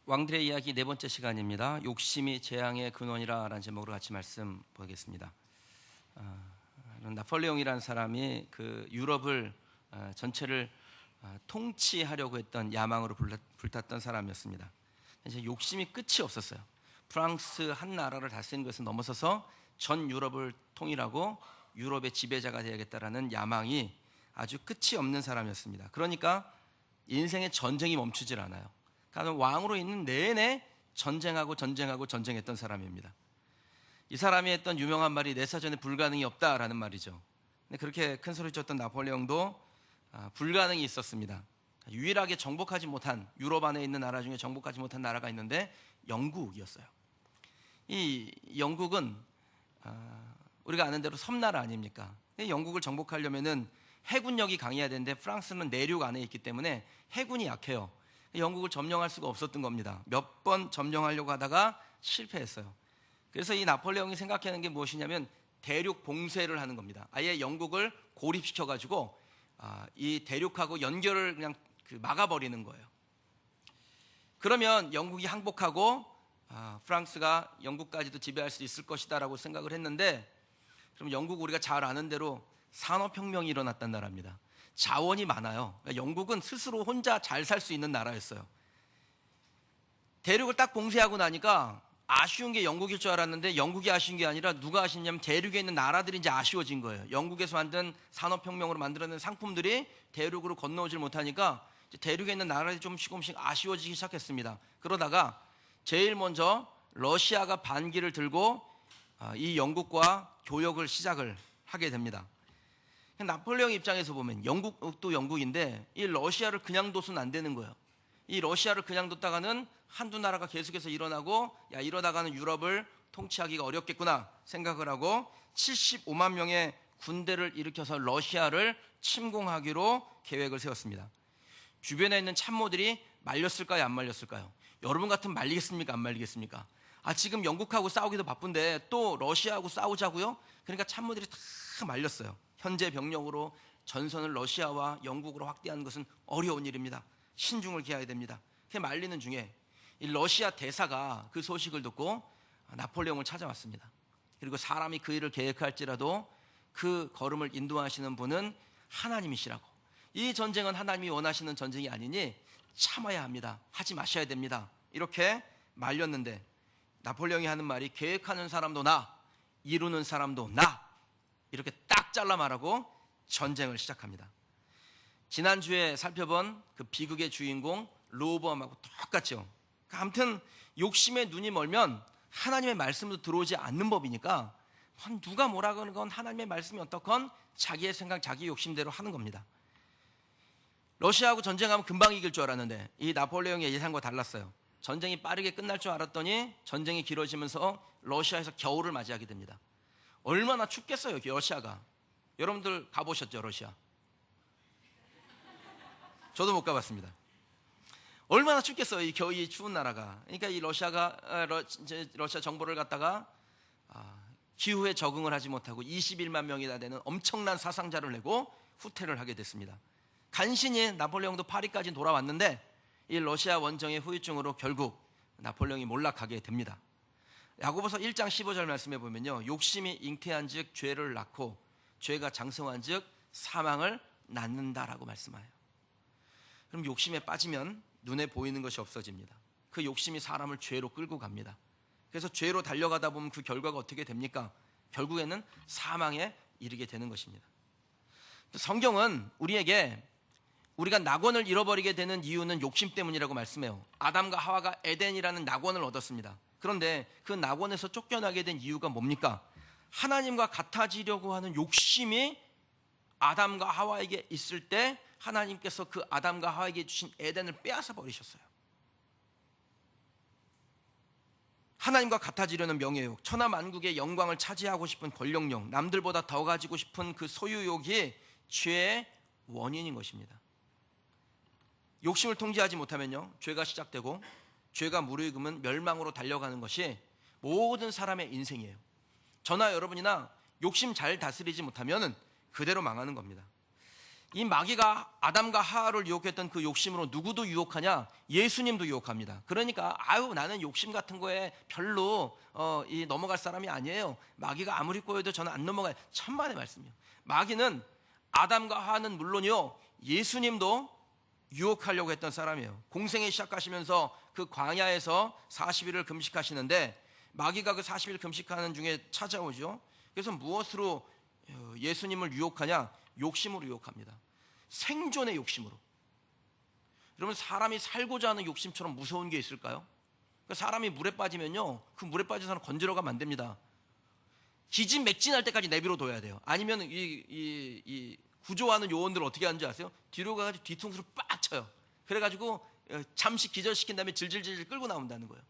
왕들의 이야기 네 번째 시간입니다. 욕심이 재앙의 근원이라 라는 제목으로 같이 말씀 보겠습니다. 나폴레옹이라는 사람이 그 유럽을 전체를 통치하려고 했던 야망으로 불탔던 사람이었습니다. 이제 욕심이 끝이 없었어요. 프랑스 한 나라를 다스리는 것을 넘어서서 전 유럽을 통일하고 유럽의 지배자가 되야겠다라는 야망이 아주 끝이 없는 사람이었습니다. 그러니까 인생의 전쟁이 멈추질 않아요. 그러니까 왕으로 있는 내내 전쟁했던 사람입니다. 이 사람이 했던 유명한 말이 내 사전에 불가능이 없다라는 말이죠. 근데 그렇게 큰 소리 쳤던 나폴레옹도 불가능이 있었습니다. 유일하게 정복하지 못한, 유럽 안에 있는 나라 중에 정복하지 못한 나라가 있는데 영국이었어요. 이 영국은 우리가 아는 대로 섬나라 아닙니까? 영국을 정복하려면은 해군력이 강해야 되는데 프랑스는 내륙 안에 있기 때문에 해군이 약해요. 영국을 점령할 수가 없었던 겁니다. 몇 번 점령하려고 하다가 실패했어요. 그래서 이 나폴레옹이 생각하는 게 무엇이냐면 대륙 봉쇄를 하는 겁니다. 아예 영국을 고립시켜가지고 이 대륙하고 연결을 그냥 막아버리는 거예요. 그러면 영국이 항복하고 프랑스가 영국까지도 지배할 수 있을 것이다라고 생각을 했는데, 그럼 영국 우리가 잘 아는 대로 산업혁명이 일어났단 나라입니다. 자원이 많아요. 그러니까 영국은 스스로 혼자 잘 살 수 있는 나라였어요. 대륙을 딱 봉쇄하고 나니까 아쉬운 게 영국일 줄 알았는데 영국이 아쉬운 게 아니라 누가 아쉽냐면 대륙에 있는 나라들이 이제 아쉬워진 거예요. 영국에서 만든 산업혁명으로 만들어낸 상품들이 대륙으로 건너오질 못하니까 이제 대륙에 있는 나라들이 조금씩 아쉬워지기 시작했습니다. 그러다가 제일 먼저 러시아가 반기를 들고 이 영국과 교역을 시작을 하게 됩니다. 나폴레옹 입장에서 보면 영국도 영국인데 이 러시아를 그냥 둬서는 안 되는 거예요. 이 러시아를 그냥 뒀다가는 한두 나라가 계속해서 일어나고 이러다가는 유럽을 통치하기가 어렵겠구나 생각을 하고 75만 명의 군대를 일으켜서 러시아를 침공하기로 계획을 세웠습니다. 주변에 있는 참모들이 말렸을까요? 안 말렸을까요? 여러분 같으면 말리겠습니까? 안 말리겠습니까? 지금 영국하고 싸우기도 바쁜데 또 러시아하고 싸우자고요? 그러니까 참모들이 다 말렸어요. 현재 병력으로 전선을 러시아와 영국으로 확대하는 것은 어려운 일입니다. 신중을 기해야 됩니다. 그렇게 말리는 중에 이 러시아 대사가 그 소식을 듣고 나폴레옹을 찾아왔습니다. 그리고 사람이 그 일을 계획할지라도 그 걸음을 인도하시는 분은 하나님이시라고, 이 전쟁은 하나님이 원하시는 전쟁이 아니니 참아야 합니다. 하지 마셔야 됩니다. 이렇게 말렸는데 나폴레옹이 하는 말이 계획하는 사람도 나, 이루는 사람도 나, 이렇게 딱 잘라 말하고 전쟁을 시작합니다. 지난주에 살펴본 그 비극의 주인공 르호보암하고 똑같죠. 아무튼 욕심에 눈이 멀면 하나님의 말씀도 들어오지 않는 법이니까 누가 뭐라 그러는 건 하나님의 말씀이 어떻건 자기의 생각, 자기 욕심대로 하는 겁니다. 러시아하고 전쟁하면 금방 이길 줄 알았는데 이 나폴레옹의 예상과 달랐어요. 전쟁이 빠르게 끝날 줄 알았더니 전쟁이 길어지면서 러시아에서 겨울을 맞이하게 됩니다. 얼마나 춥겠어요, 러시아가. 여러분들 가보셨죠, 러시아? 저도 못 가봤습니다. 얼마나 춥겠어요, 이 추운 나라가. 그러니까 이 러시아 정부를 갖다가 기후에 적응을 하지 못하고 21만 명이나 되는 엄청난 사상자를 내고 후퇴를 하게 됐습니다. 간신히 나폴레옹도 파리까지 돌아왔는데 이 러시아 원정의 후유증으로 결국 나폴레옹이 몰락하게 됩니다. 야고보서 1장 15절 말씀해 보면요, 욕심이 잉태한 즉 죄를 낳고 죄가 장성한 즉 사망을 낳는다라고 말씀해요. 그럼 욕심에 빠지면 눈에 보이는 것이 없어집니다. 그 욕심이 사람을 죄로 끌고 갑니다. 그래서 죄로 달려가다 보면 그 결과가 어떻게 됩니까? 결국에는 사망에 이르게 되는 것입니다. 성경은 우리가 낙원을 잃어버리게 되는 이유는 욕심 때문이라고 말씀해요. 아담과 하와가 에덴이라는 낙원을 얻었습니다. 그런데 그 낙원에서 쫓겨나게 된 이유가 뭡니까? 하나님과 같아지려고 하는 욕심이 아담과 하와에게 있을 때 하나님께서 그 아담과 하와에게 주신 에덴을 빼앗아 버리셨어요. 하나님과 같아지려는 명예욕, 천하만국의 영광을 차지하고 싶은 권력욕, 남들보다 더 가지고 싶은 그 소유욕이 죄의 원인인 것입니다. 욕심을 통제하지 못하면요, 죄가 시작되고 죄가 무르익으면 멸망으로 달려가는 것이 모든 사람의 인생이에요. 저나 여러분이나 욕심 잘 다스리지 못하면 그대로 망하는 겁니다. 이 마귀가 아담과 하와를 유혹했던 그 욕심으로 누구도 유혹하냐? 예수님도 유혹합니다. 그러니까 아유 나는 욕심 같은 거에 별로 넘어갈 사람이 아니에요. 마귀가 아무리 꼬여도 저는 안 넘어가요. 천만의 말씀이요. 마귀는 아담과 하와는 물론이요, 예수님도 유혹하려고 했던 사람이에요. 공생애 시작하시면서 그 광야에서 40일을 금식하시는데 마귀가 그 40일 금식하는 중에 찾아오죠. 그래서 무엇으로 예수님을 유혹하냐? 욕심으로 유혹합니다. 생존의 욕심으로. 여러분, 사람이 살고자 하는 욕심처럼 무서운 게 있을까요? 사람이 물에 빠지면요, 그 물에 빠진 사람 건지러 가면 안 됩니다. 기진맥진할 때까지 내비로 둬야 돼요. 아니면 이 구조하는 요원들 어떻게 하는지 아세요? 뒤로 가가지고 뒤통수를 빡 쳐요. 그래가지고 잠시 기절시킨 다음에 질질질 끌고 나온다는 거예요.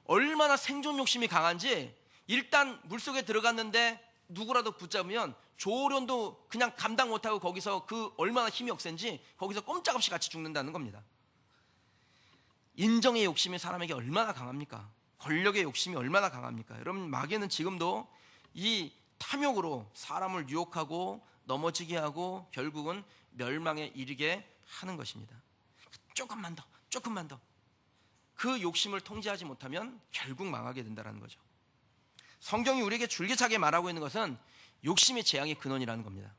얼마나 생존 욕심이 강한지, 일단 물속에 들어갔는데 누구라도 붙잡으면 조련도 그냥 감당 못하고 거기서 그 얼마나 힘이 억센지 거기서 꼼짝없이 같이 죽는다는 겁니다. 인정의 욕심이 사람에게 얼마나 강합니까? 권력의 욕심이 얼마나 강합니까? 여러분, 마귀는 지금도 이 탐욕으로 사람을 유혹하고 넘어지게 하고 결국은 멸망에 이르게 하는 것입니다. 조금만 더 그 욕심을 통제하지 못하면 결국 망하게 된다는 거죠. 성경이 우리에게 줄기차게 말하고 있는 것은 욕심이 재앙의 근원이라는 겁니다.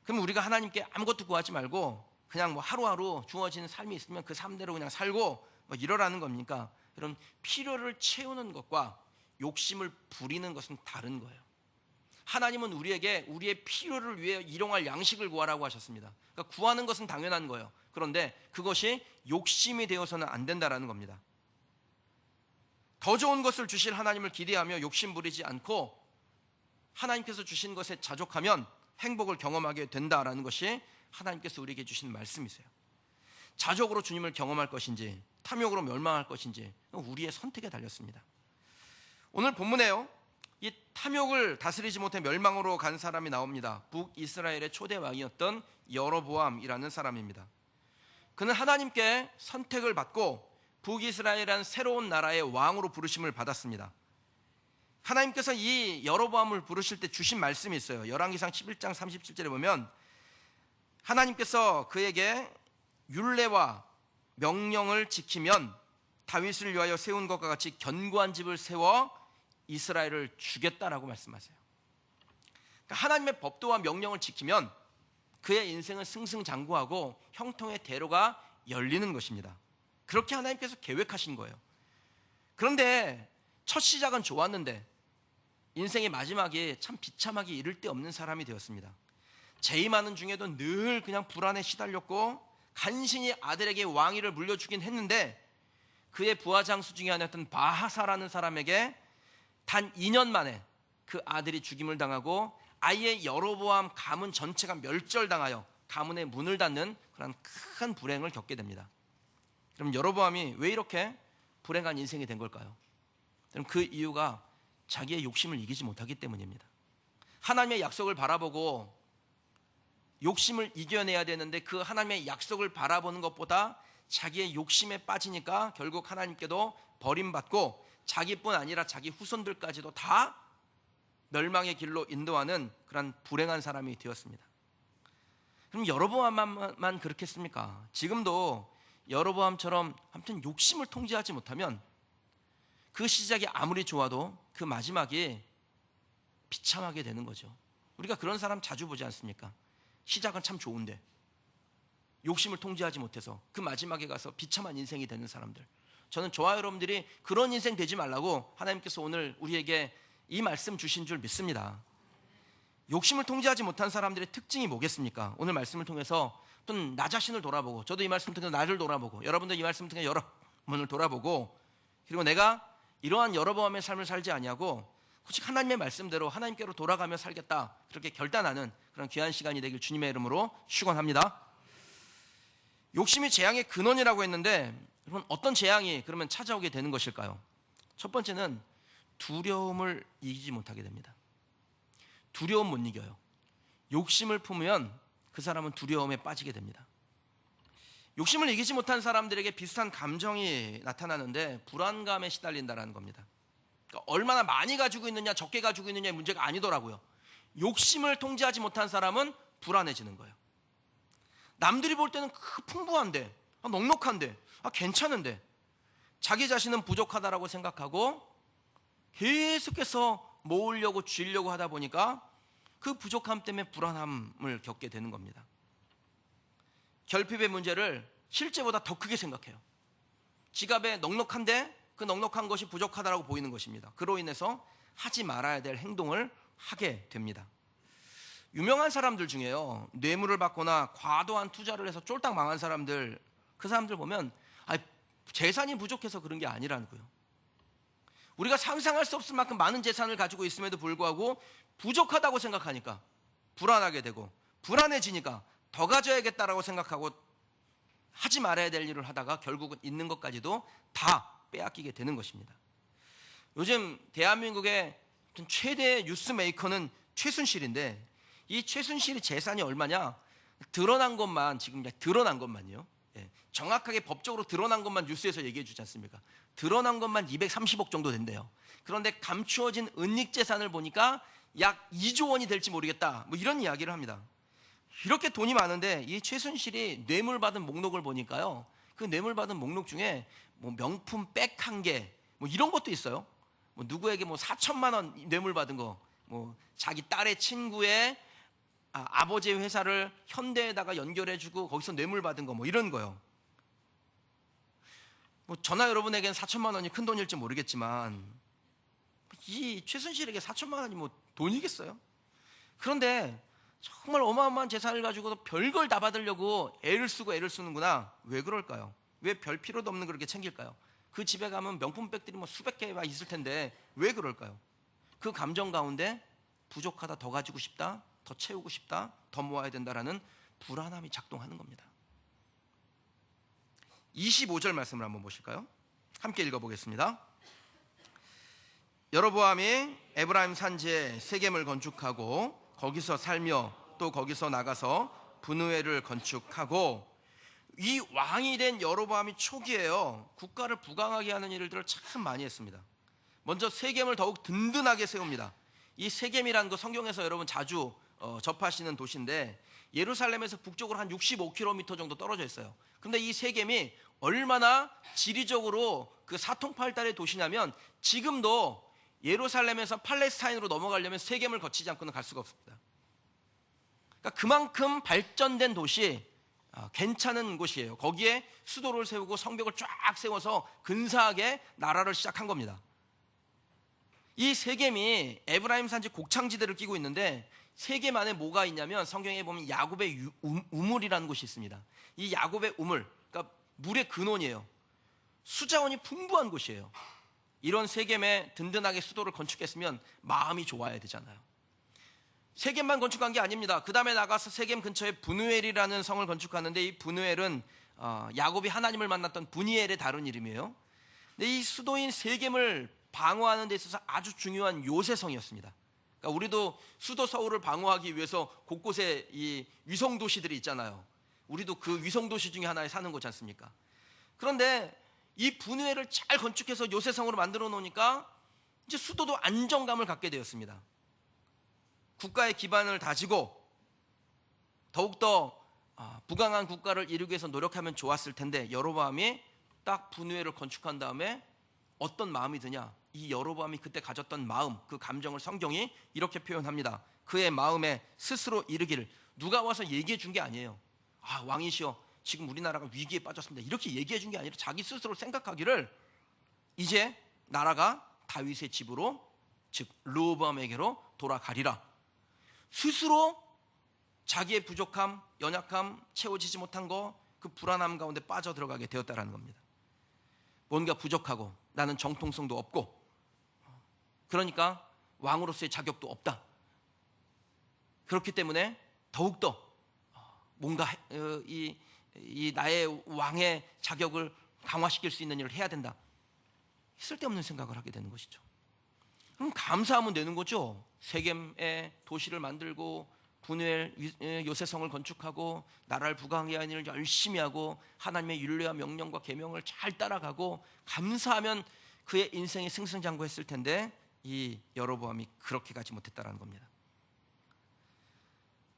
그럼 우리가 하나님께 아무것도 구하지 말고 그냥 뭐 하루하루 주어지는 삶이 있으면 그 삶대로 그냥 살고 뭐 이러라는 겁니까? 이런 필요를 채우는 것과 욕심을 부리는 것은 다른 거예요. 하나님은 우리에게 우리의 필요를 위해 일용할 양식을 구하라고 하셨습니다. 그러니까 구하는 것은 당연한 거예요. 그런데 그것이 욕심이 되어서는 안 된다라는 겁니다. 더 좋은 것을 주실 하나님을 기대하며 욕심 부리지 않고 하나님께서 주신 것에 자족하면 행복을 경험하게 된다라는 것이 하나님께서 우리에게 주신 말씀이세요. 자족으로 주님을 경험할 것인지 탐욕으로 멸망할 것인지 우리의 선택에 달렸습니다. 오늘 본문에요, 이 탐욕을 다스리지 못해 멸망으로 간 사람이 나옵니다. 북이스라엘의 초대 왕이었던 여로보암이라는 사람입니다. 그는 하나님께 선택을 받고 북이스라엘이라는 새로운 나라의 왕으로 부르심을 받았습니다. 하나님께서 이 여로보암을 부르실 때 주신 말씀이 있어요. 열왕기상 11장 37절에 보면 하나님께서 그에게 율례와 명령을 지키면 다윗을 위하여 세운 것과 같이 견고한 집을 세워 이스라엘을 주겠다라고 말씀하세요. 그러니까 하나님의 법도와 명령을 지키면 그의 인생은 승승장구하고 형통의 대로가 열리는 것입니다. 그렇게 하나님께서 계획하신 거예요. 그런데 첫 시작은 좋았는데 인생의 마지막에 참 비참하게 이를 데 없는 사람이 되었습니다. 재임하는 중에도 늘 그냥 불안에 시달렸고 간신히 아들에게 왕위를 물려주긴 했는데 그의 부하장수 중에 하나였던 바하사라는 사람에게 단 2년 만에 그 아들이 죽임을 당하고 아예 여로보암 가문 전체가 멸절당하여 가문의 문을 닫는 그런 큰 불행을 겪게 됩니다. 그럼 여로보암이 왜 이렇게 불행한 인생이 된 걸까요? 그럼 그 이유가 자기의 욕심을 이기지 못하기 때문입니다. 하나님의 약속을 바라보고 욕심을 이겨내야 되는데 그 하나님의 약속을 바라보는 것보다 자기의 욕심에 빠지니까 결국 하나님께도 버림받고 자기뿐 아니라 자기 후손들까지도 다 멸망의 길로 인도하는 그런 불행한 사람이 되었습니다. 그럼 여로보암만 그렇겠습니까? 지금도 여로보암처럼 아무튼 욕심을 통제하지 못하면 그 시작이 아무리 좋아도 그 마지막이 비참하게 되는 거죠. 우리가 그런 사람 자주 보지 않습니까? 시작은 참 좋은데 욕심을 통제하지 못해서 그 마지막에 가서 비참한 인생이 되는 사람들. 저는 저와 여러분들이 그런 인생 되지 말라고 하나님께서 오늘 우리에게 이 말씀 주신 줄 믿습니다. 욕심을 통제하지 못한 사람들의 특징이 뭐겠습니까? 오늘 말씀을 통해서 또 나 자신을 돌아보고, 저도 이 말씀을 통해서 나를 돌아보고, 여러분도 이 말씀을 통해서 여러분을 돌아보고, 그리고 내가 이러한 여로보암의 삶을 살지 아니하고 오직 하나님의 말씀대로 하나님께로 돌아가며 살겠다, 그렇게 결단하는 그런 귀한 시간이 되길 주님의 이름으로 축원합니다. 욕심이 재앙의 근원이라고 했는데 여러분, 어떤 재앙이 그러면 찾아오게 되는 것일까요? 첫 번째는 두려움을 이기지 못하게 됩니다. 두려움 못 이겨요. 욕심을 품으면 그 사람은 두려움에 빠지게 됩니다. 욕심을 이기지 못한 사람들에게 비슷한 감정이 나타나는데 불안감에 시달린다는 겁니다. 그러니까 얼마나 많이 가지고 있느냐 적게 가지고 있느냐의 문제가 아니더라고요. 욕심을 통제하지 못한 사람은 불안해지는 거예요. 남들이 볼 때는 풍부한데, 넉넉한데, 괜찮은데 자기 자신은 부족하다라고 생각하고 계속해서 모으려고 쥐려고 하다 보니까 그 부족함 때문에 불안함을 겪게 되는 겁니다. 결핍의 문제를 실제보다 더 크게 생각해요. 지갑에 넉넉한데 그 넉넉한 것이 부족하다라고 보이는 것입니다. 그로 인해서 하지 말아야 될 행동을 하게 됩니다. 유명한 사람들 중에요, 뇌물을 받거나 과도한 투자를 해서 쫄딱 망한 사람들, 그 사람들 보면 재산이 부족해서 그런 게 아니라는 거예요. 우리가 상상할 수 없을 만큼 많은 재산을 가지고 있음에도 불구하고 부족하다고 생각하니까 불안하게 되고, 불안해지니까 더 가져야겠다라고 생각하고 하지 말아야 될 일을 하다가 결국은 있는 것까지도 다 빼앗기게 되는 것입니다. 요즘 대한민국의 최대 뉴스 메이커는 최순실인데, 이 최순실의 재산이 얼마냐? 드러난 것만, 지금 드러난 것만요, 정확하게 법적으로 드러난 것만 뉴스에서 얘기해 주지 않습니까? 드러난 것만 230억 정도 된대요. 그런데 감추어진 은닉 재산을 보니까 약 2조 원이 될지 모르겠다, 이런 이야기를 합니다. 이렇게 돈이 많은데 이 최순실이 뇌물 받은 목록을 보니까요, 그 뇌물 받은 목록 중에 명품 백 1개 이런 것도 있어요. 누구에게 4천만 원 뇌물 받은 거, 자기 딸의 친구의 아버지의 회사를 현대에다가 연결해주고 거기서 뇌물 받은 거, 이런 거요. 저나 여러분에게는 4천만 원이 큰 돈일지 모르겠지만 이 최순실에게 4천만 원이 돈이겠어요? 그런데 정말 어마어마한 재산을 가지고도 별걸 다 받으려고 애를 쓰는구나. 왜 그럴까요? 왜 별 필요도 없는 그렇게 챙길까요? 그 집에 가면 명품백들이 수백 개가 있을 텐데 왜 그럴까요? 그 감정 가운데 부족하다, 더 가지고 싶다, 더 채우고 싶다, 더 모아야 된다라는 불안함이 작동하는 겁니다. 25절 말씀을 한번 보실까요? 함께 읽어보겠습니다. 여로보암이 에브라임 산지에 세겜을 건축하고 거기서 살며 또 거기서 나가서 분우엘을 건축하고, 이 왕이 된 여로보암이 초기에요, 국가를 부강하게 하는 일들을 참 많이 했습니다. 먼저 세겜을 더욱 든든하게 세웁니다. 이 세겜이라는 거 성경에서 여러분 자주 접하시는 도시인데, 예루살렘에서 북쪽으로 한 65km 정도 떨어져 있어요. 근데 이 세겜이 얼마나 지리적으로 그 사통팔달의 도시냐면, 지금도 예루살렘에서 팔레스타인으로 넘어가려면 세겜을 거치지 않고는 갈 수가 없습니다. 그러니까 그만큼 발전된 도시, 괜찮은 곳이에요. 거기에 수도를 세우고 성벽을 쫙 세워서 근사하게 나라를 시작한 겁니다. 이 세겜이 에브라임 산지 곡창지대를 끼고 있는데, 세겜 안에 뭐가 있냐면 성경에 보면 야곱의 우물이라는 곳이 있습니다. 이 야곱의 우물, 그러니까 물의 근원이에요. 수자원이 풍부한 곳이에요. 이런 세겜에 든든하게 수도를 건축했으면 마음이 좋아야 되잖아요. 세겜만 건축한 게 아닙니다. 그 다음에 나가서 세겜 근처에 분우엘이라는 성을 건축하는데, 이 분우엘은 야곱이 하나님을 만났던 분이엘의 다른 이름이에요. 근데 이 수도인 세겜을 방어하는 데 있어서 아주 중요한 요새성이었습니다. 그러니까 우리도 수도 서울을 방어하기 위해서 곳곳에 이 위성도시들이 있잖아요. 우리도 그 위성도시 중에 하나에 사는 거지 않습니까? 그런데 이 분우엘을 잘 건축해서 요새성으로 만들어 놓으니까 이제 수도도 안정감을 갖게 되었습니다. 국가의 기반을 다지고 더욱더 부강한 국가를 이루기 위해서 노력하면 좋았을 텐데, 여로보암이 딱 분우엘을 건축한 다음에 어떤 마음이 드냐? 이 여로보암이 그때 가졌던 마음, 그 감정을 성경이 이렇게 표현합니다. 그의 마음에 스스로 이르기를, 누가 와서 얘기해 준 게 아니에요. 왕이시여, 지금 우리나라가 위기에 빠졌습니다, 이렇게 얘기해 준 게 아니라 자기 스스로 생각하기를, 이제 나라가 다윗의 집으로, 즉 르호보암에게로 돌아가리라. 스스로 자기의 부족함, 연약함, 채워지지 못한 거, 그 불안함 가운데 빠져들어가게 되었다라는 겁니다. 뭔가 부족하고 나는 정통성도 없고, 그러니까 왕으로서의 자격도 없다. 그렇기 때문에 더욱더 뭔가 이 나의 왕의 자격을 강화시킬 수 있는 일을 해야 된다. 쓸데없는 생각을 하게 되는 것이죠. 그럼 감사하면 되는 거죠. 세겜의 도시를 만들고 분우엘 요새성을 건축하고 나라를 부강하게 하는 일을 열심히 하고 하나님의 율례와 명령과 계명을 잘 따라가고 감사하면 그의 인생이 승승장구했을 텐데, 이 여로보암이 그렇게 가지 못했다라는 겁니다.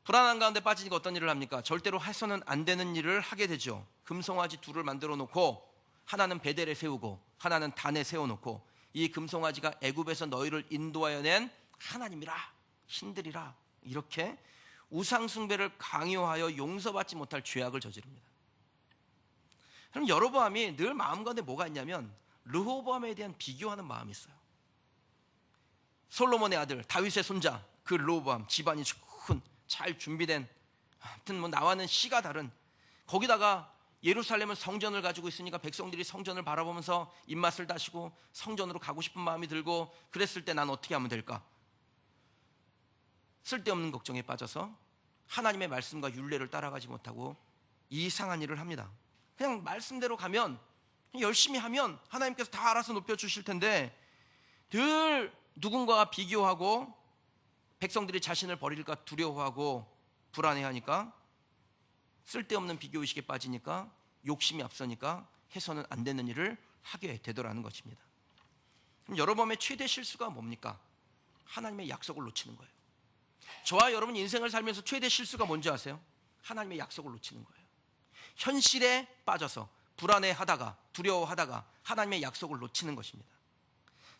불안한 가운데 빠지니까 어떤 일을 합니까? 절대로 해서는 안 되는 일을 하게 되죠. 금송아지 둘을 만들어 놓고 하나는 베델에 세우고 하나는 단에 세워놓고 이 금송아지가 애굽에서 너희를 인도하여 낸 하나님이라 신들이라 이렇게 우상 숭배를 강요하여 용서받지 못할 죄악을 저지릅니다. 그럼 여로보암이 늘 마음 가운데 뭐가 있냐면 르호보암에 대한 비교하는 마음이 있어요. 솔로몬의 아들 다윗의 손자 그 르호보암, 집안이 좋은 잘 준비된, 하여튼 뭐 나와는 씨가 다른, 거기다가 예루살렘은 성전을 가지고 있으니까 백성들이 성전을 바라보면서 입맛을 다시고 성전으로 가고 싶은 마음이 들고, 그랬을 때 난 어떻게 하면 될까? 쓸데없는 걱정에 빠져서 하나님의 말씀과 율례를 따라가지 못하고 이상한 일을 합니다. 그냥 말씀대로 가면, 열심히 하면 하나님께서 다 알아서 높여주실 텐데 늘 누군가와 비교하고 백성들이 자신을 버릴까 두려워하고 불안해하니까, 쓸데없는 비교의식에 빠지니까 욕심이 앞서니까 해서는 안 되는 일을 하게 되더라는 것입니다. 그럼 여러분의 최대 실수가 뭡니까? 하나님의 약속을 놓치는 거예요. 저와 여러분 인생을 살면서 최대 실수가 뭔지 아세요? 하나님의 약속을 놓치는 거예요. 현실에 빠져서 불안해하다가 두려워하다가 하나님의 약속을 놓치는 것입니다.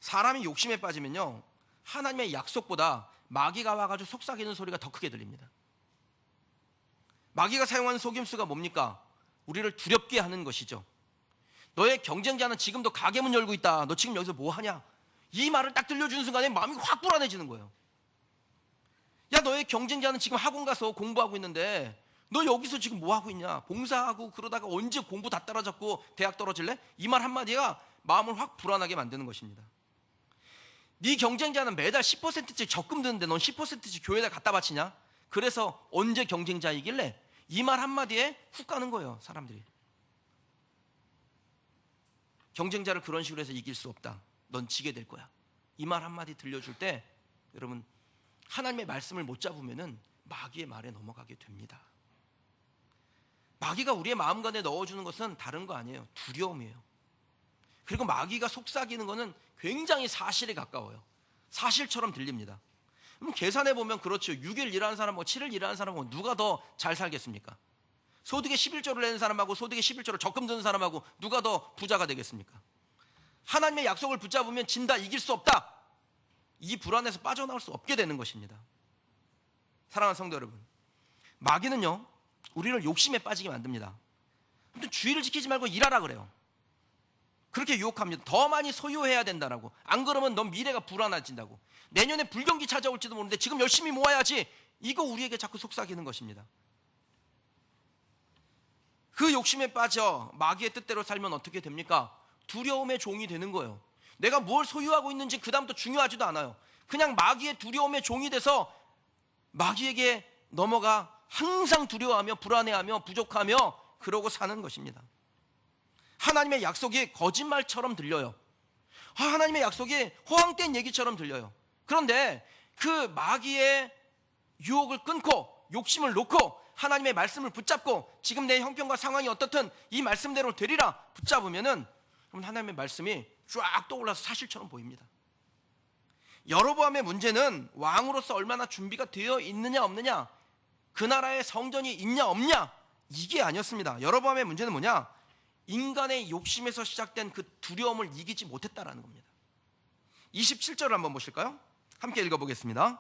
사람이 욕심에 빠지면요, 하나님의 약속보다 마귀가 와가지고 속삭이는 소리가 더 크게 들립니다. 마귀가 사용하는 속임수가 뭡니까? 우리를 두렵게 하는 것이죠. 너의 경쟁자는 지금도 가게문 열고 있다. 너 지금 여기서 뭐 하냐? 이 말을 딱 들려주는 순간에 마음이 확 불안해지는 거예요. 야, 너의 경쟁자는 지금 학원 가서 공부하고 있는데 너 여기서 지금 뭐 하고 있냐? 봉사하고 그러다가 언제 공부 다 떨어졌고 대학 떨어질래? 이 말 한마디가 마음을 확 불안하게 만드는 것입니다. 네 경쟁자는 매달 10%씩 적금 드는데 넌 10%씩 교회에다 갖다 바치냐? 그래서 언제 경쟁자이길래? 이 말 한마디에 훅 가는 거예요, 사람들이. 경쟁자를 그런 식으로 해서 이길 수 없다. 넌 지게 될 거야. 이 말 한마디 들려줄 때 여러분, 하나님의 말씀을 못 잡으면은 마귀의 말에 넘어가게 됩니다. 마귀가 우리의 마음 가운데 넣어주는 것은 다른 거 아니에요. 두려움이에요. 그리고 마귀가 속삭이는 것은 굉장히 사실에 가까워요. 사실처럼 들립니다. 그럼 계산해 보면 그렇죠. 6일 일하는 사람하고 7일 일하는 사람하고 누가 더 잘 살겠습니까? 소득의 11조를 내는 사람하고 소득의 11조를 적금 드는 사람하고 누가 더 부자가 되겠습니까? 하나님의 약속을 붙잡으면 진다, 이길 수 없다, 이 불안에서 빠져나올 수 없게 되는 것입니다. 사랑하는 성도 여러분, 마귀는요 우리를 욕심에 빠지게 만듭니다. 아무튼 주의를 지키지 말고 일하라 그래요. 그렇게 유혹합니다. 더 많이 소유해야 된다라고. 안 그러면 넌 미래가 불안해진다고. 내년에 불경기 찾아올지도 모르는데 지금 열심히 모아야지. 이거 우리에게 자꾸 속삭이는 것입니다. 그 욕심에 빠져 마귀의 뜻대로 살면 어떻게 됩니까? 두려움의 종이 되는 거예요. 내가 뭘 소유하고 있는지 그다음부터 중요하지도 않아요. 그냥 마귀의 두려움의 종이 돼서 마귀에게 넘어가 항상 두려워하며 불안해하며 부족하며 그러고 사는 것입니다. 하나님의 약속이 거짓말처럼 들려요. 하나님의 약속이 허황된 얘기처럼 들려요. 그런데 그 마귀의 유혹을 끊고 욕심을 놓고 하나님의 말씀을 붙잡고 지금 내 형편과 상황이 어떻든 이 말씀대로 되리라 붙잡으면은 하나님의 말씀이 쫙 떠올라서 사실처럼 보입니다. 여로보암의 문제는 왕으로서 얼마나 준비가 되어 있느냐 없느냐, 그 나라에 성전이 있냐 없냐, 이게 아니었습니다. 여로보암의 문제는 뭐냐? 인간의 욕심에서 시작된 그 두려움을 이기지 못했다라는 겁니다. 27절을 한번 보실까요? 함께 읽어보겠습니다.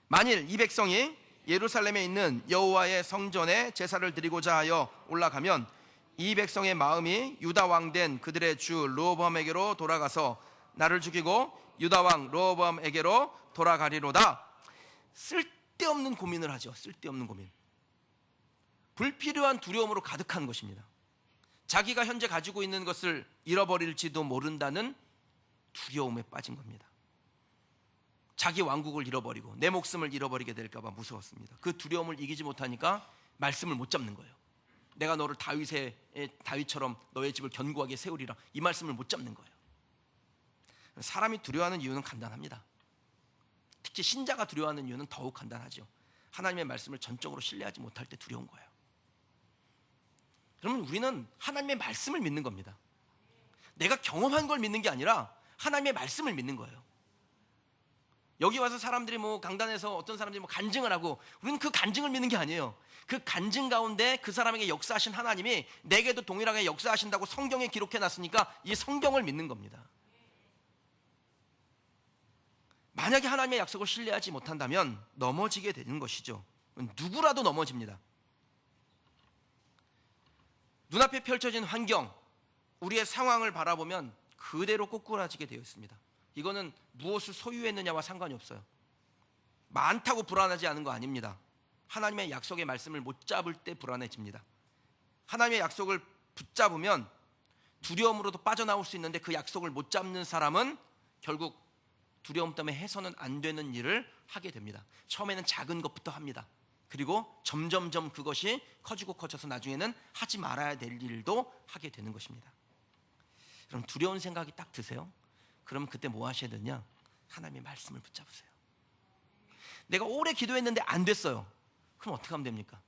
만일 이 백성이 예루살렘에 있는 여호와의 성전에 제사를 드리고자 하여 올라가면 이 백성의 마음이 유다 왕 된 그들의 주 르호보암에게로 돌아가서 나를 죽이고 유다 왕 르호보암에게로 돌아가리로다. 쓸데없는 고민을 하죠. 쓸데없는 고민. 불필요한 두려움으로 가득한 것입니다. 자기가 현재 가지고 있는 것을 잃어버릴지도 모른다는 두려움에 빠진 겁니다. 자기 왕국을 잃어버리고 내 목숨을 잃어버리게 될까 봐 무서웠습니다. 그 두려움을 이기지 못하니까 말씀을 못 잡는 거예요. 내가 너를 다윗처럼 너의 집을 견고하게 세우리라, 이 말씀을 못 잡는 거예요. 사람이 두려워하는 이유는 간단합니다. 특히 신자가 두려워하는 이유는 더욱 간단하죠. 하나님의 말씀을 전적으로 신뢰하지 못할 때 두려운 거예요. 그러면 우리는 하나님의 말씀을 믿는 겁니다. 내가 경험한 걸 믿는 게 아니라 하나님의 말씀을 믿는 거예요. 여기 와서 사람들이 뭐 강단에서 어떤 사람들이 뭐 간증을 하고 우리는 그 간증을 믿는 게 아니에요. 그 간증 가운데 그 사람에게 역사하신 하나님이 내게도 동일하게 역사하신다고 성경에 기록해 놨으니까 이 성경을 믿는 겁니다. 만약에 하나님의 약속을 신뢰하지 못한다면 넘어지게 되는 것이죠. 누구라도 넘어집니다. 눈앞에 펼쳐진 환경, 우리의 상황을 바라보면 그대로 꼬꾸라지게 되어 있습니다. 이거는 무엇을 소유했느냐와 상관이 없어요. 많다고 불안하지 않은 거 아닙니다. 하나님의 약속의 말씀을 못 잡을 때 불안해집니다. 하나님의 약속을 붙잡으면 두려움으로도 빠져나올 수 있는데 그 약속을 못 잡는 사람은 결국 두려움 때문에 해서는 안 되는 일을 하게 됩니다. 처음에는 작은 것부터 합니다. 그리고 점점점 그것이 커지고 커져서 나중에는 하지 말아야 될 일도 하게 되는 것입니다. 그럼 두려운 생각이 딱 드세요. 그럼 그때 뭐 하셔야 되냐? 하나님의 말씀을 붙잡으세요. 내가 오래 기도했는데 안 됐어요. 그럼 어떻게 하면 됩니까?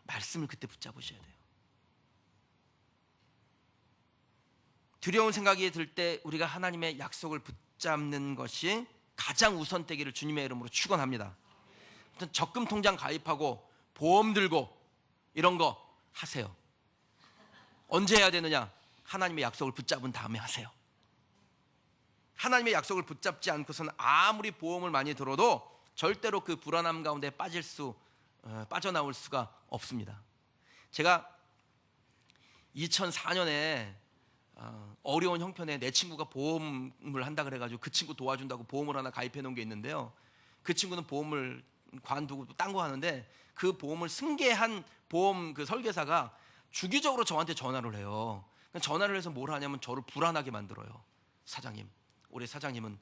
말씀을 그때 붙잡으셔야 돼요. 두려운 생각이 들 때 우리가 하나님의 약속을 붙잡는 것이 가장 우선되기를 주님의 이름으로 축원합니다. 적금 통장 가입하고 보험 들고 이런 거 하세요. 언제 해야 되느냐? 하나님의 약속을 붙잡은 다음에 하세요. 하나님의 약속을 붙잡지 않고서는 아무리 보험을 많이 들어도 절대로 그 불안함 가운데 빠져나올 수가 없습니다. 제가 2004년에 어려운 형편에 내 친구가 보험을 한다 그래가지고 그 친구 도와준다고 보험을 하나 가입해 놓은 게 있는데요. 그 친구는 보험을 관두고 딴 거 하는데 그 보험을 승계한 보험 그 설계사가 주기적으로 저한테 전화를 해요. 전화를 해서 뭘 하냐면 저를 불안하게 만들어요. 사장님, 올해 사장님은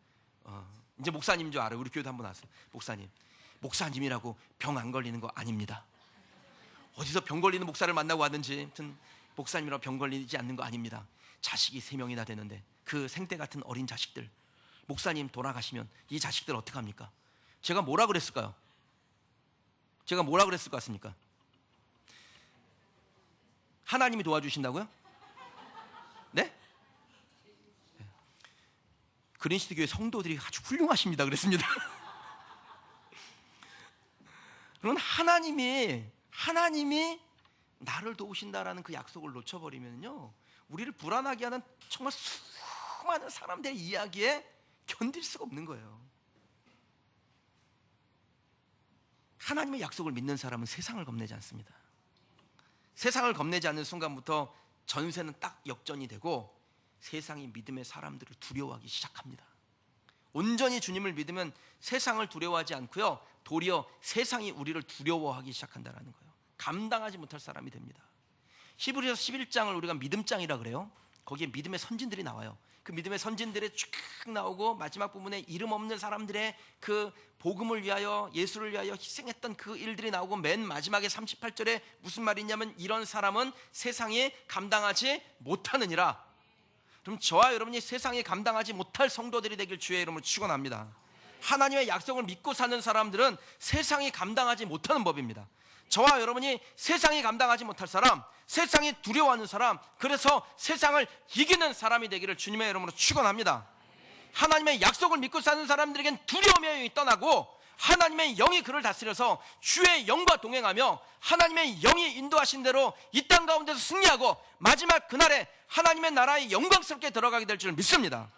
이제 목사님인 줄 알아요. 우리 교회도 한번 왔어요. 목사님이라고 병 안 걸리는 거 아닙니다. 어디서 병 걸리는 목사를 만나고 왔는지 아무튼 목사님이라고 병 걸리지 않는 거 아닙니다. 자식이 3명이나 되는데 그 생떼 같은 어린 자식들, 목사님 돌아가시면 이 자식들 어떡합니까? 제가 뭐라 그랬을까요? 제가 뭐라 그랬을 것 같습니까? 하나님이 도와주신다고요? 네? 그린시티 교회 성도들이 아주 훌륭하십니다 그랬습니다. 그러면 하나님이 나를 도우신다라는 그 약속을 놓쳐버리면요, 우리를 불안하게 하는 정말 수많은 사람들의 이야기에 견딜 수가 없는 거예요. 하나님의 약속을 믿는 사람은 세상을 겁내지 않습니다. 세상을 겁내지 않는 순간부터 전세는 딱 역전이 되고 세상이 믿음의 사람들을 두려워하기 시작합니다. 온전히 주님을 믿으면 세상을 두려워하지 않고요, 도리어 세상이 우리를 두려워하기 시작한다는 거예요. 감당하지 못할 사람이 됩니다. 히브리서 11장을 우리가 믿음장이라 그래요. 거기에 믿음의 선진들이 나와요. 그 믿음의 선진들이 쭉 나오고 마지막 부분에 이름 없는 사람들의 그 복음을 위하여, 예수를 위하여 희생했던 그 일들이 나오고 맨 마지막에 38절에 무슨 말이 있냐면 이런 사람은 세상이 감당하지 못하느니라. 그럼 저와 여러분이 세상이 감당하지 못할 성도들이 되길 주의 이름으로 축원합니다. 하나님의 약속을 믿고 사는 사람들은 세상이 감당하지 못하는 법입니다. 저와 여러분이 세상이 감당하지 못할 사람, 세상이 두려워하는 사람, 그래서 세상을 이기는 사람이 되기를 주님의 이름으로 축원합니다. 하나님의 약속을 믿고 사는 사람들에겐 두려움의 영이 떠나고 하나님의 영이 그를 다스려서 주의 영과 동행하며 하나님의 영이 인도하신 대로 이 땅 가운데서 승리하고 마지막 그날에 하나님의 나라에 영광스럽게 들어가게 될 줄 믿습니다.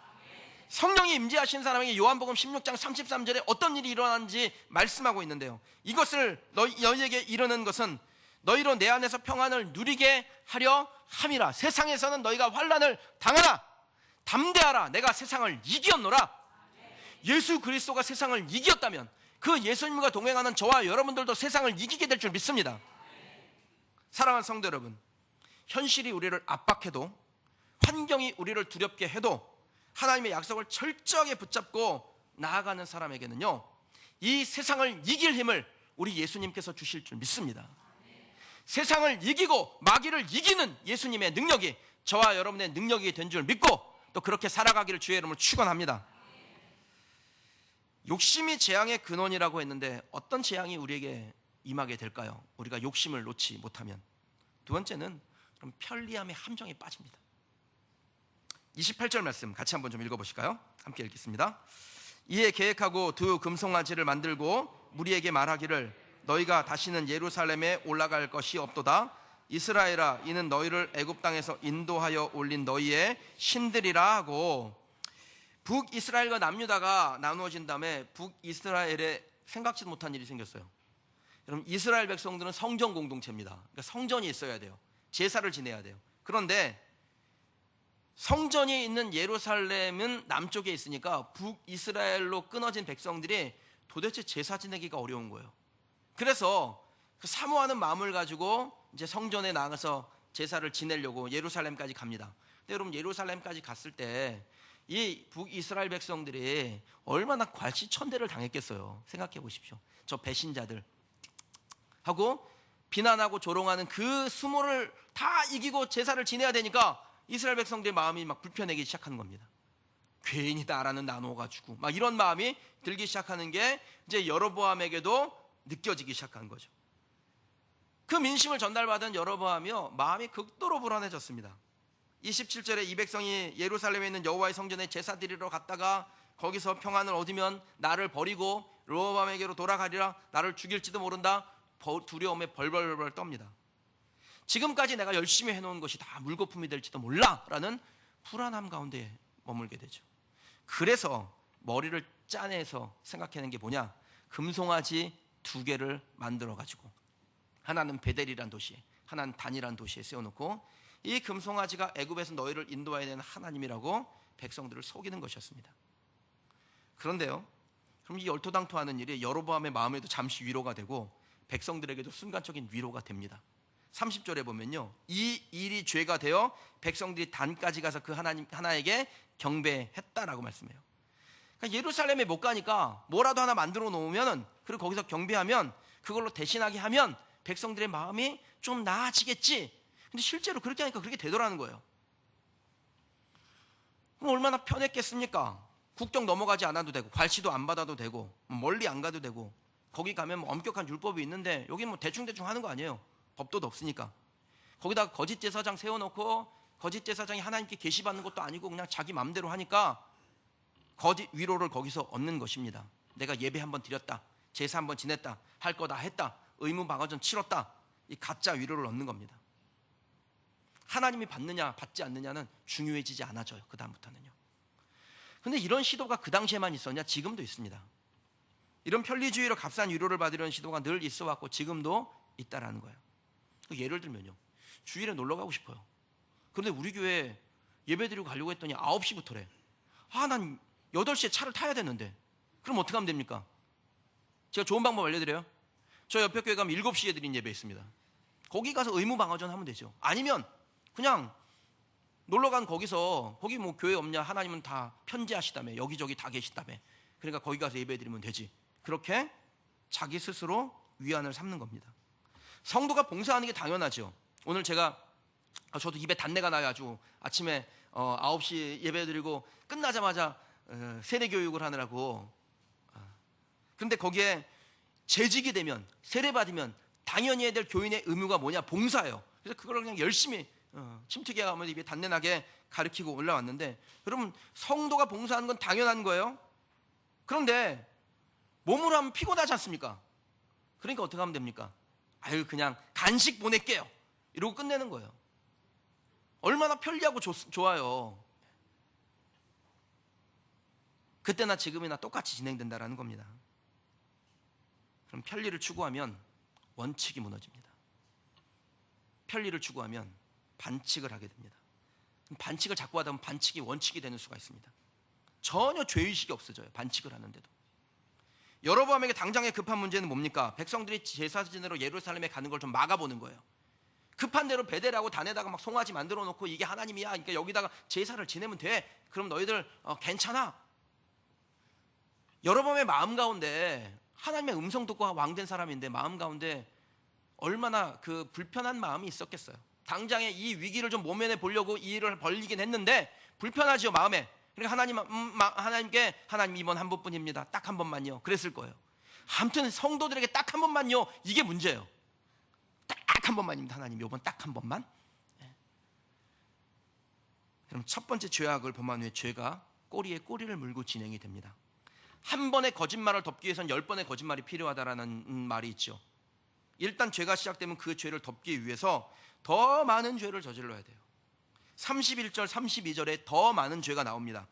성령이 임재하신 사람에게 요한복음 16장 33절에 어떤 일이 일어나는지 말씀하고 있는데요, 이것을 너희에게 이르는 것은 너희로 내 안에서 평안을 누리게 하려 함이라. 세상에서는 너희가 환난을 당하나 담대하라, 내가 세상을 이겼노라. 예수 그리스도가 세상을 이겼다면 그 예수님과 동행하는 저와 여러분들도 세상을 이기게 될 줄 믿습니다. 사랑하는 성도 여러분, 현실이 우리를 압박해도, 환경이 우리를 두렵게 해도 하나님의 약속을 철저하게 붙잡고 나아가는 사람에게는요, 이 세상을 이길 힘을 우리 예수님께서 주실 줄 믿습니다. 세상을 이기고 마귀를 이기는 예수님의 능력이 저와 여러분의 능력이 된 줄 믿고 또 그렇게 살아가기를 주의 이름으로 축원합니다. 욕심이 재앙의 근원이라고 했는데 어떤 재앙이 우리에게 임하게 될까요? 우리가 욕심을 놓지 못하면. 두 번째는 그럼 편리함의 함정에 빠집니다. 28절 말씀 같이 한번 좀 읽어보실까요? 함께 읽겠습니다. 이에 계획하고 두 금송아지를 만들고 무리에게 말하기를 너희가 다시는 예루살렘에 올라갈 것이 없도다. 이스라엘아, 이는 너희를 애굽 땅에서 인도하여 올린 너희의 신들이라 하고, 북이스라엘과 남유다가 나누어진 다음에 북이스라엘에 생각지도 못한 일이 생겼어요. 여러분, 이스라엘 백성들은 성전 공동체입니다. 그러니까 성전이 있어야 돼요. 제사를 지내야 돼요. 그런데 성전이 있는 예루살렘은 남쪽에 있으니까 북이스라엘로 끊어진 백성들이 도대체 제사 지내기가 어려운 거예요. 그래서 그 사모하는 마음을 가지고 이제 성전에 나가서 제사를 지내려고 예루살렘까지 갑니다. 근데 여러분, 예루살렘까지 갔을 때 이 북이스라엘 백성들이 얼마나 괄시천대를 당했겠어요. 생각해 보십시오. 저 배신자들 하고 비난하고 조롱하는 그 수모를 다 이기고 제사를 지내야 되니까 이스라엘 백성들의 마음이 막 불편해지기 시작하는 겁니다. 괜히 나라는 나눠가지고 막 이런 마음이 들기 시작하는 게 이제 여로보암에게도 느껴지기 시작한 거죠. 그 민심을 전달받은 여로보암이요, 마음이 극도로 불안해졌습니다. 27절에 이 백성이 예루살렘에 있는 여호와의 성전에 제사 드리러 갔다가 거기서 평안을 얻으면 나를 버리고 여로보암에게로 돌아가리라, 나를 죽일지도 모른다, 두려움에 벌벌벌 떱니다. 지금까지 내가 열심히 해놓은 것이 다 물거품이 될지도 몰라라는 불안함 가운데 머물게 되죠. 그래서 머리를 짜내서 생각하는 게 뭐냐, 금송아지 2개를 만들어 가지고 하나는 베델이란 도시에, 하나는 단이란 도시에 세워놓고 이 금송아지가 애굽에서 너희를 인도해야 되는 하나님이라고 백성들을 속이는 것이었습니다. 그런데요, 그럼 이 열토당토하는 일이 여로보암의 마음에도 잠시 위로가 되고 백성들에게도 순간적인 위로가 됩니다. 30절에 보면요, 이 일이 죄가 되어 백성들이 단까지 가서 그 하나에게 경배했다라고 말씀해요. 그러니까 예루살렘에 못 가니까 뭐라도 하나 만들어 놓으면, 그리고 거기서 경배하면, 그걸로 대신하게 하면 백성들의 마음이 좀 나아지겠지. 근데 실제로 그렇게 하니까 그렇게 되더라는 거예요. 그럼 얼마나 편했겠습니까? 국경 넘어가지 않아도 되고, 괄시도 안 받아도 되고, 멀리 안 가도 되고, 거기 가면 뭐 엄격한 율법이 있는데 여기 뭐 대충대충 하는 거 아니에요. 법도도 없으니까. 거기다가 거짓 제사장 세워놓고 거짓 제사장이 하나님께 계시받는 것도 아니고 그냥 자기 마음대로 하니까 거짓 위로를 거기서 얻는 것입니다. 내가 예배 한번 드렸다, 제사 한번 지냈다, 할 거 다 했다, 의무 방어전 치렀다, 이 가짜 위로를 얻는 겁니다. 하나님이 받느냐 받지 않느냐는 중요해지지 않아져요. 그 다음부터는요. 근데 이런 시도가 그 당시에만 있었냐? 지금도 있습니다. 이런 편리주의로 값싼 위로를 받으려는 시도가 늘 있어 왔고 지금도 있다라는 거예요. 예를 들면요, 주일에 놀러 가고 싶어요. 그런데 우리 교회 예배 드리고 가려고 했더니 9시부터래. 난 8시에 차를 타야 되는데 그럼 어떻게 하면 됩니까? 제가 좋은 방법 알려드려요. 저 옆에 교회 가면 7시에 드린 예배 있습니다. 거기 가서 의무 방어전 하면 되죠. 아니면 그냥 놀러 간 거기서, 거기 뭐 교회 없냐, 하나님은 다 편지하시다며, 여기저기 다 계시다며, 그러니까 거기 가서 예배 드리면 되지. 그렇게 자기 스스로 위안을 삼는 겁니다. 성도가 봉사하는 게 당연하죠. 오늘 제가 저도 입에 단내가 나가지고 아침에 9시 예배 드리고 끝나자마자 세례 교육을 하느라고. 그런데 거기에 재직이 되면, 세례 받으면 당연히 해야 될 교인의 의무가 뭐냐? 봉사예요. 그래서 그걸 그냥 열심히 침튀게 하면서 입에 단내나게 가르치고 올라왔는데, 여러분, 성도가 봉사하는 건 당연한 거예요. 그런데 몸으로 하면 피곤하지 않습니까? 그러니까 어떻게 하면 됩니까? 그냥 간식 보낼게요 이러고 끝내는 거예요. 얼마나 편리하고 좋아요. 그때나 지금이나 똑같이 진행된다라는 겁니다. 그럼 편리를 추구하면 원칙이 무너집니다. 편리를 추구하면 반칙을 하게 됩니다. 반칙을 자꾸 하다 보면 반칙이 원칙이 되는 수가 있습니다. 전혀 죄의식이 없어져요, 반칙을 하는데도. 여로보암에게 당장의 급한 문제는 뭡니까? 백성들이 제사 지내러 예루살렘에 가는 걸 좀 막아보는 거예요. 급한 대로 베델하고 단에다가 막 송아지 만들어 놓고 이게 하나님이야, 그러니까 여기다가 제사를 지내면 돼, 그럼 너희들 괜찮아. 여로보암의 마음 가운데, 하나님의 음성 듣고 왕된 사람인데 마음 가운데 얼마나 그 불편한 마음이 있었겠어요. 당장에 이 위기를 좀 모면해 보려고 이 일을 벌리긴 했는데 불편하죠, 마음에. 그러니까 하나님께, 하나님 이번 한 번뿐입니다, 딱 한 번만요, 그랬을 거예요. 아무튼 성도들에게 딱 한 번만요, 이게 문제예요. 딱 한 번만입니다, 하나님 이번 딱 한 번만. 그럼 첫 번째 죄악을 범한 후에 죄가 꼬리에 꼬리를 물고 진행이 됩니다. 한 번의 거짓말을 덮기 위해서는 10번의 거짓말이 필요하다라는 말이 있죠. 일단 죄가 시작되면 그 죄를 덮기 위해서 더 많은 죄를 저질러야 돼요. 31절 32절에 더 많은 죄가 나옵니다.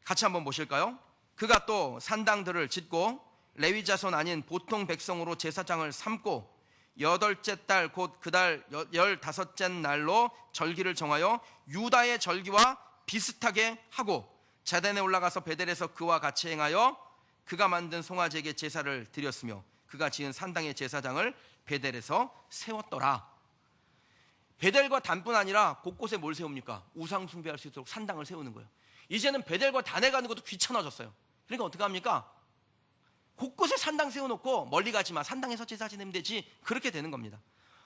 같이 한번 보실까요? 그가 또 산당들을 짓고 레위 자손 아닌 보통 백성으로 제사장을 삼고 8째 달 곧 그 달 15째 날로 절기를 정하여 유다의 절기와 비슷하게 하고 제단에 올라가서 베델에서 그와 같이 행하여 그가 만든 송아지에게 제사를 드렸으며 그가 지은 산당의 제사장을 베델에서 세웠더라. 베델과 단뿐 아니라 곳곳에 뭘 세웁니까? 우상 숭배할 수 있도록 산당을 세우는 거예요. 이제는 베델과 단에 가는 것도 귀찮아졌어요. 그러니까 어떻게 합니까? 곳곳에 산당 세워놓고 멀리 가지 마, 산당에서 제사 지내면 되지, 그렇게 되는 겁니다.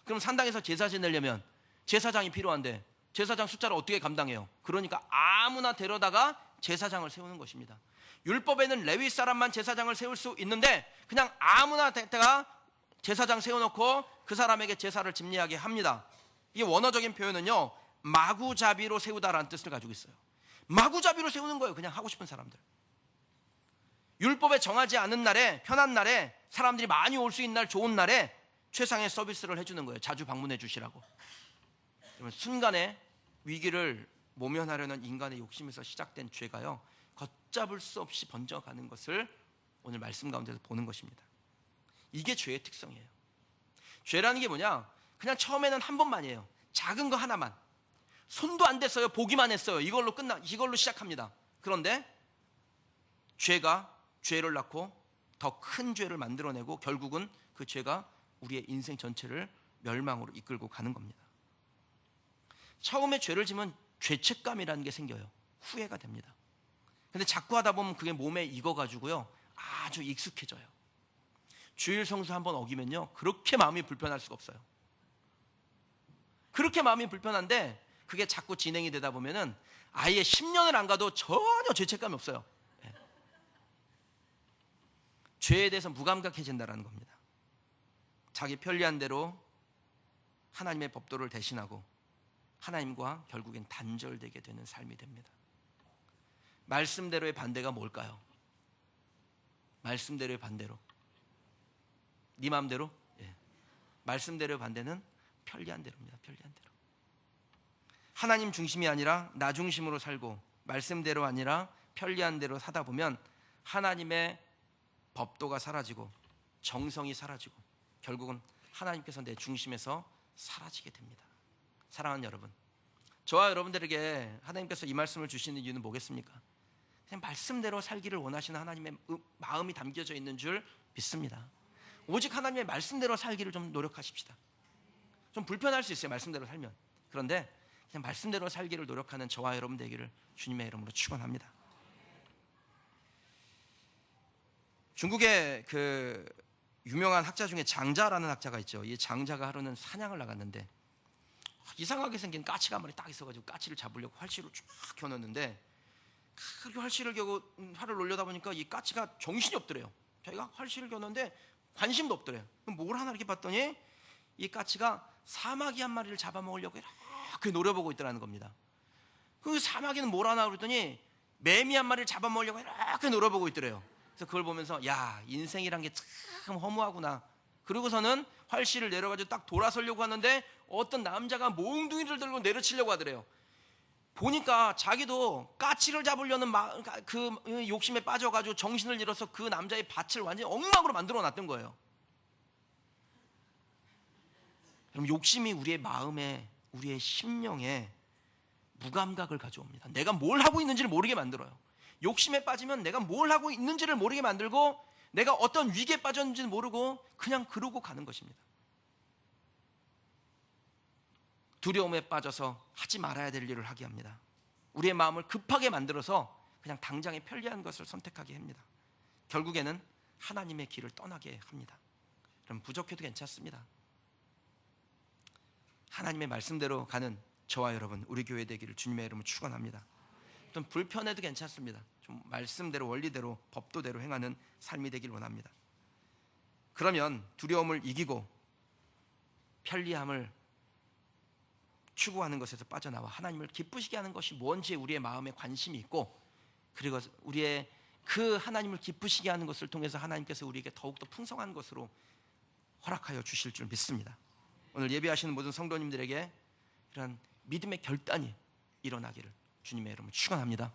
그럼 산당에서 제사 지내려면 제사장이 필요한데 제사장 숫자를 어떻게 감당해요? 그러니까 아무나 데려다가 제사장을 세우는 것입니다. 율법에는 레위 사람만 제사장을 세울 수 있는데 그냥 아무나 데려다가 제사장 세워놓고 그 사람에게 제사를 집례하게 합니다. 이게 원어적인 표현은요, 마구잡이로 세우다라는 뜻을 가지고 있어요. 마구잡이로 세우는 거예요. 그냥 하고 싶은 사람들. 율법에 정하지 않은 날에, 편한 날에, 사람들이 많이 올 수 있는 날, 좋은 날에 최상의 서비스를 해주는 거예요. 자주 방문해 주시라고. 순간에 위기를 모면하려는 인간의 욕심에서 시작된 죄가요, 걷잡을 수 없이 번져가는 것을 오늘 말씀 가운데서 보는 것입니다. 이게 죄의 특성이에요. 죄라는 게 뭐냐? 그냥 처음에는 한 번만이에요. 작은 거 하나만. 손도 안 댔어요. 보기만 했어요. 이걸로 시작합니다. 그런데 죄가 죄를 낳고 더 큰 죄를 만들어내고 결국은 그 죄가 우리의 인생 전체를 멸망으로 이끌고 가는 겁니다. 처음에 죄를 지면 죄책감이라는 게 생겨요. 후회가 됩니다. 근데 자꾸 하다 보면 그게 몸에 익어가지고요, 아주 익숙해져요. 주일 성수 한번 어기면요, 그렇게 마음이 불편할 수가 없어요. 그렇게 마음이 불편한데 그게 자꾸 진행이 되다 보면은 아예 10년을 안 가도 전혀 죄책감이 없어요. 네. 죄에 대해서 무감각해진다는 겁니다. 자기 편리한 대로 하나님의 법도를 대신하고 하나님과 결국엔 단절되게 되는 삶이 됩니다. 말씀대로의 반대가 뭘까요? 말씀대로의 반대로, 네 마음대로? 예. 말씀대로의 반대는 편리한 대로입니다. 편리한 대로. 하나님 중심이 아니라 나 중심으로 살고 말씀대로 아니라 편리한 대로 사다 보면 하나님의 법도가 사라지고 정성이 사라지고 결국은 하나님께서 내 중심에서 사라지게 됩니다. 사랑하는 여러분, 저와 여러분들에게 하나님께서 이 말씀을 주시는 이유는 뭐겠습니까? 그냥 말씀대로 살기를 원하시는 하나님의 마음이 담겨져 있는 줄 믿습니다. 오직 하나님의 말씀대로 살기를 좀 노력하십시다. 좀 불편할 수 있어요, 말씀대로 살면. 그런데 그냥 말씀대로 살기를 노력하는 저와 여러분 되기를 주님의 이름으로 축원합니다. 중국의 그 유명한 학자 중에 장자라는 학자가 있죠. 이 장자가 하루는 사냥을 나갔는데 이상하게 생긴 까치가 한 마리 딱 있어가지고 까치를 잡으려고 활시를 쫙 켜놓는데 그렇게 활시를 켜고 활을 놀려다 보니까 이 까치가 정신이 없더래요. 자기가 활시를 켰는데 관심도 없더래요. 그럼 뭘 하나 이렇게 봤더니 이 까치가 사마귀 한 마리를 잡아먹으려고 이렇게 노려보고 있더라는 겁니다. 그 사마귀는 뭘 하나 그랬더니 매미 한 마리를 잡아먹으려고 이렇게 노려보고 있더래요. 그래서 그걸 보면서 야, 인생이란 게 참 허무하구나. 그러고서는 활시를 내려가지고 딱 돌아서려고 하는데 어떤 남자가 몽둥이를 들고 내려치려고 하더래요. 보니까 자기도 까치를 잡으려는 그 욕심에 빠져가지고 정신을 잃어서 그 남자의 밭을 완전히 엉망으로 만들어 놨던 거예요. 그럼 욕심이 우리의 마음에, 우리의 심령에 무감각을 가져옵니다. 내가 뭘 하고 있는지를 모르게 만들어요. 욕심에 빠지면 내가 뭘 하고 있는지를 모르게 만들고 내가 어떤 위기에 빠졌는지는 모르고 그냥 그러고 가는 것입니다. 두려움에 빠져서 하지 말아야 될 일을 하게 합니다. 우리의 마음을 급하게 만들어서 그냥 당장에 편리한 것을 선택하게 합니다. 결국에는 하나님의 길을 떠나게 합니다. 그럼 부족해도 괜찮습니다. 하나님의 말씀대로 가는 저와 여러분, 우리 교회 되기를 주님의 이름으로 축원합니다. 좀 불편해도 괜찮습니다. 좀 말씀대로, 원리대로, 법도대로 행하는 삶이 되길 원합니다. 그러면 두려움을 이기고 편리함을 추구하는 것에서 빠져나와 하나님을 기쁘시게 하는 것이 뭔지 우리의 마음에 관심이 있고, 그리고 우리의 그 하나님을 기쁘시게 하는 것을 통해서 하나님께서 우리에게 더욱더 풍성한 것으로 허락하여 주실 줄 믿습니다. 오늘 예배하시는 모든 성도님들에게 이런 믿음의 결단이 일어나기를 주님의 이름으로 축원합니다.